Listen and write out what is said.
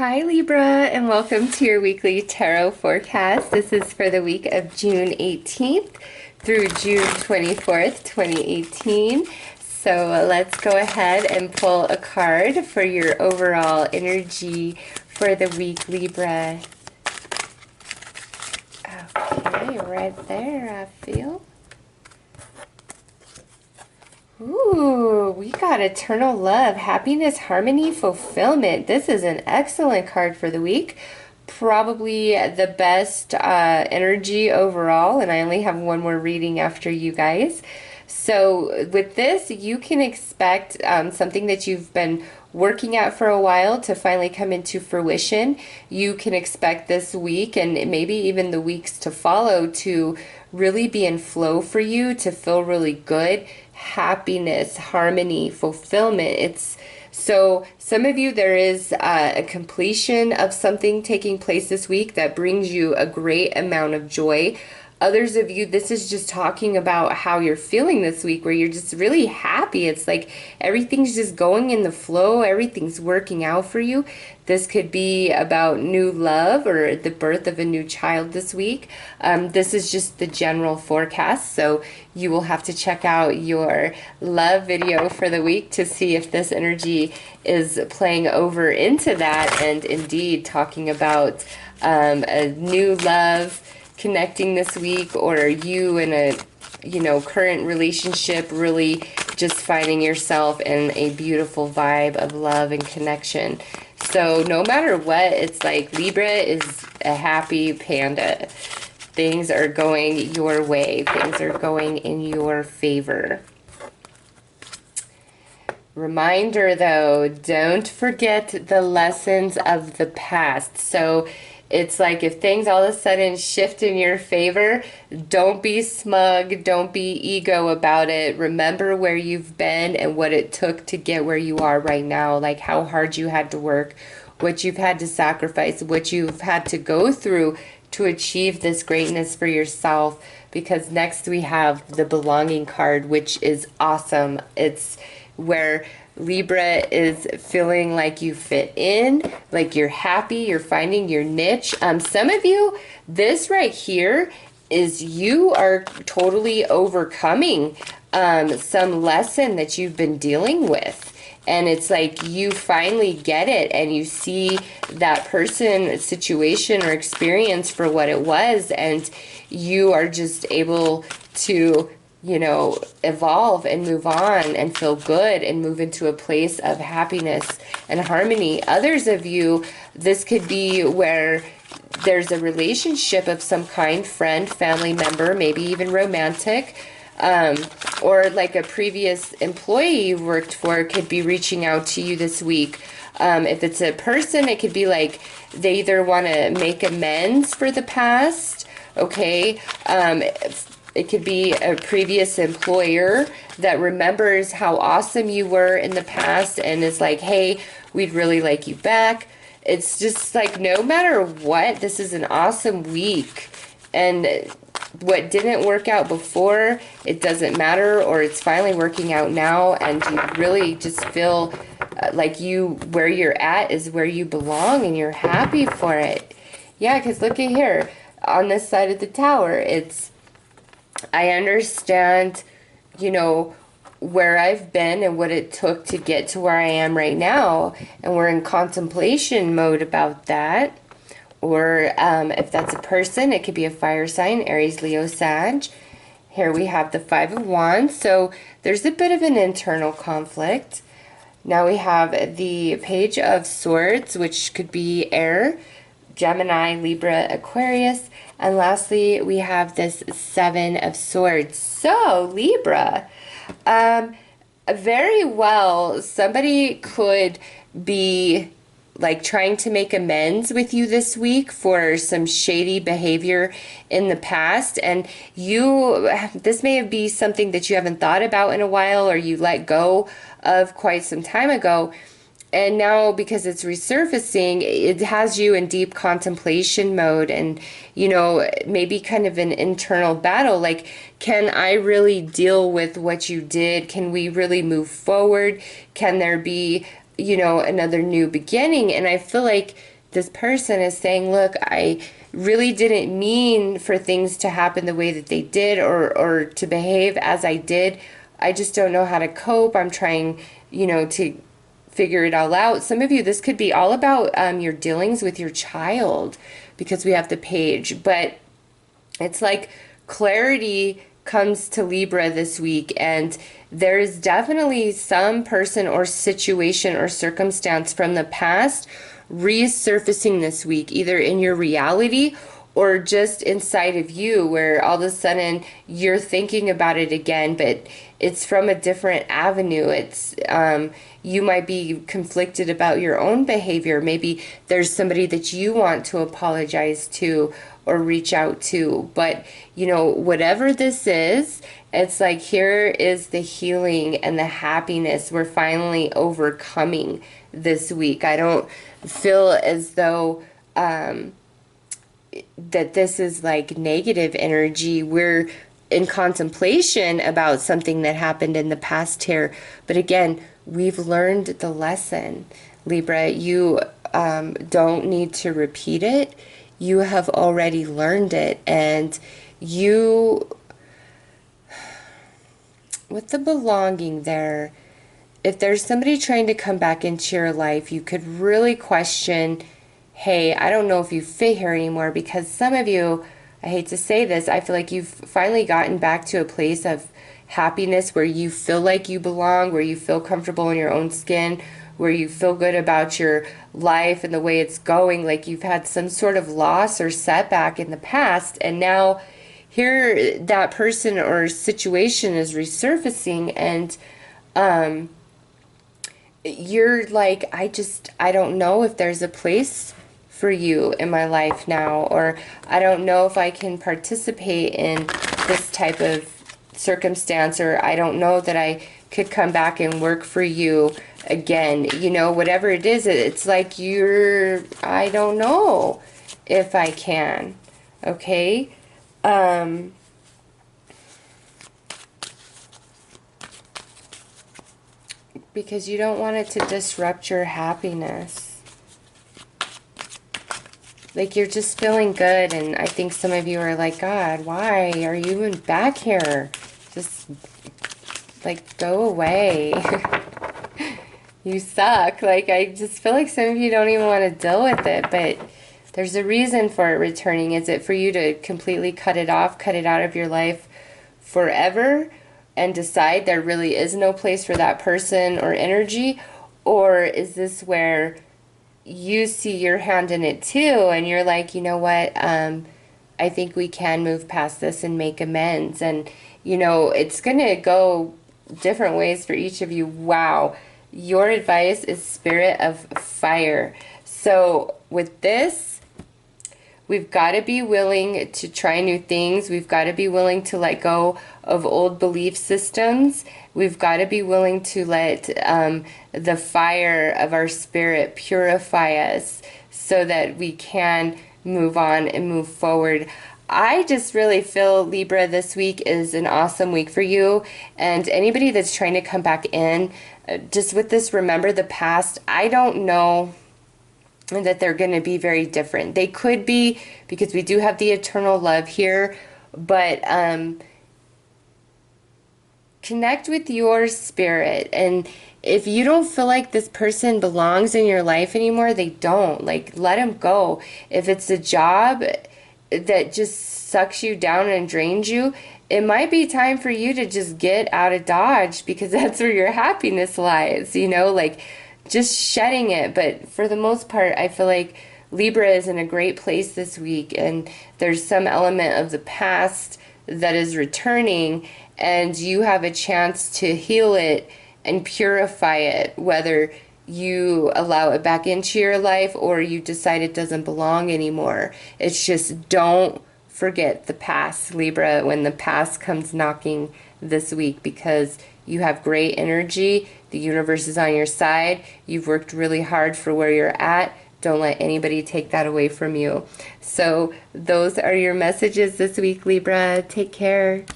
Hi Libra, and welcome to your weekly tarot forecast. This is for the week of June 18th through June 24th, 2018. So let's go ahead and pull a card for your overall energy for the week, Libra. Okay, right there, I feel. Ooh, we got eternal love, happiness, harmony, fulfillment. This is an excellent card for the week. Probably the best energy overall, and I only have one more reading after you guys. So with this, you can expect something that you've been working at for a while to finally come into fruition. You can expect this week and maybe even the weeks to follow to really be in flow for you, to feel really good, happiness, harmony, fulfillment. It's so some of you, there is a completion of something taking place this week that brings you a great amount of joy. Others of you, this is just talking about how you're feeling this week, where you're just really happy. It's like everything's just going in the flow. Everything's working out for you. This could be about new love or the birth of a new child this week. This is just the general forecast, so you will have to check out your love video for the week to see if this energy is playing over into that and indeed talking about a new love connecting this week, or you in a current relationship really just finding yourself in a beautiful vibe of love and connection. So no matter what, it's like Libra is a happy panda. Things are going your way. Things are going in your favor. Reminder though, don't forget the lessons of the past. So it's like if things all of a sudden shift in your favor, don't be smug, don't be ego about it. Remember where you've been and what it took to get where you are right now, like how hard you had to work, what you've had to sacrifice, what you've had to go through to achieve this greatness for yourself. Because next we have the belonging card, which is awesome. It's where Libra is feeling like you fit in, like you're happy, you're finding your niche. Some of you, this right here is you are totally overcoming some lesson that you've been dealing with. And it's like you finally get it and you see that person, situation, or experience for what it was, and you are just able to evolve and move on and feel good and move into a place of happiness and harmony. Others of you, this could be where there's a relationship of some kind, friend, family member, maybe even romantic, or like a previous employee you worked for could be reaching out to you this week. If it's a person, it could be like they either want to make amends for the past, okay? It could be a previous employer that remembers how awesome you were in the past and is like, hey, we'd really like you back. It's just like no matter what, this is an awesome week. And what didn't work out before, it doesn't matter, or it's finally working out now, and you really just feel like where you're at is where you belong and you're happy for it. Yeah, because look at here. On this side of the tower, I understand, where I've been and what it took to get to where I am right now. And we're in contemplation mode about that. Or if that's a person, it could be a fire sign, Aries, Leo, Sag. Here we have the Five of Wands. So there's a bit of an internal conflict. Now we have the Page of Swords, which could be air, Gemini, Libra, Aquarius. And lastly, we have this Seven of Swords. So, Libra, very well, somebody could be like trying to make amends with you this week for some shady behavior in the past. And this may be something that you haven't thought about in a while, or you let go of quite some time ago. And now, because it's resurfacing, it has you in deep contemplation mode and, maybe kind of an internal battle. Like, can I really deal with what you did? Can we really move forward? Can there be, another new beginning? And I feel like this person is saying, look, I really didn't mean for things to happen the way that they did, or to behave as I did. I just don't know how to cope. I'm trying, to figure it all out. Some of you, this could be all about your dealings with your child, because we have the page. But it's like clarity comes to Libra this week, and there's definitely some person or situation or circumstance from the past resurfacing this week, either in your reality or just inside of you, where all of a sudden you're thinking about it again, but it's from a different avenue. It's you might be conflicted about your own behavior. Maybe there's somebody that you want to apologize to or reach out to. But whatever this is, it's like, here is the healing and the happiness we're finally overcoming this week. I don't feel as though that this is like negative energy. We're in contemplation about something that happened in the past here. But again, we've learned the lesson. Libra, you don't need to repeat it. You have already learned it. And with the belonging there, if there's somebody trying to come back into your life, you could really question, hey, I don't know if you fit here anymore, because some of you, I hate to say this, I feel like you've finally gotten back to a place of happiness where you feel like you belong, where you feel comfortable in your own skin, where you feel good about your life and the way it's going, like you've had some sort of loss or setback in the past, and now here that person or situation is resurfacing, and you're like, I don't know if there's a place for you in my life now, or I don't know if I can participate in this type of circumstance, or I don't know that I could come back and work for you again. Whatever it is, it's like I don't know if I can. Okay? Because you don't want it to disrupt your happiness. Like, you're just feeling good, and I think some of you are like, God, why are you even back here? Just, like, go away. You suck. Like, I just feel like some of you don't even want to deal with it, but there's a reason for it returning. Is it for you to completely cut it off, cut it out of your life forever, and decide there really is no place for that person or energy? Or is this where you see your hand in it too, and you're like, you know what, I think we can move past this and make amends? And it's gonna go different ways for each of you. Wow, your advice is spirit of fire. So with this, we've got to be willing to try new things. We've got to be willing to let go of old belief systems. We've got to be willing to let the fire of our spirit purify us so that we can move on and move forward. I just really feel, Libra, this week is an awesome week for you. And anybody that's trying to come back in, just with this, remember the past. I don't know that they're going to be very different. They could be, because we do have the eternal love here, but connect with your spirit. And if you don't feel like this person belongs in your life anymore, they don't. Like, let them go. If it's a job that just sucks you down and drains you, it might be time for you to just get out of Dodge, because that's where your happiness lies, like just shedding it. But for the most part, I feel like Libra is in a great place this week, and there's some element of the past that is returning, and you have a chance to heal it and purify it, whether you allow it back into your life or you decide it doesn't belong anymore. It's just, don't forget the past, Libra, when the past comes knocking this week, because you have great energy. The universe is on your side. You've worked really hard for where you're at. Don't let anybody take that away from you. So those are your messages this week, Libra. Take care.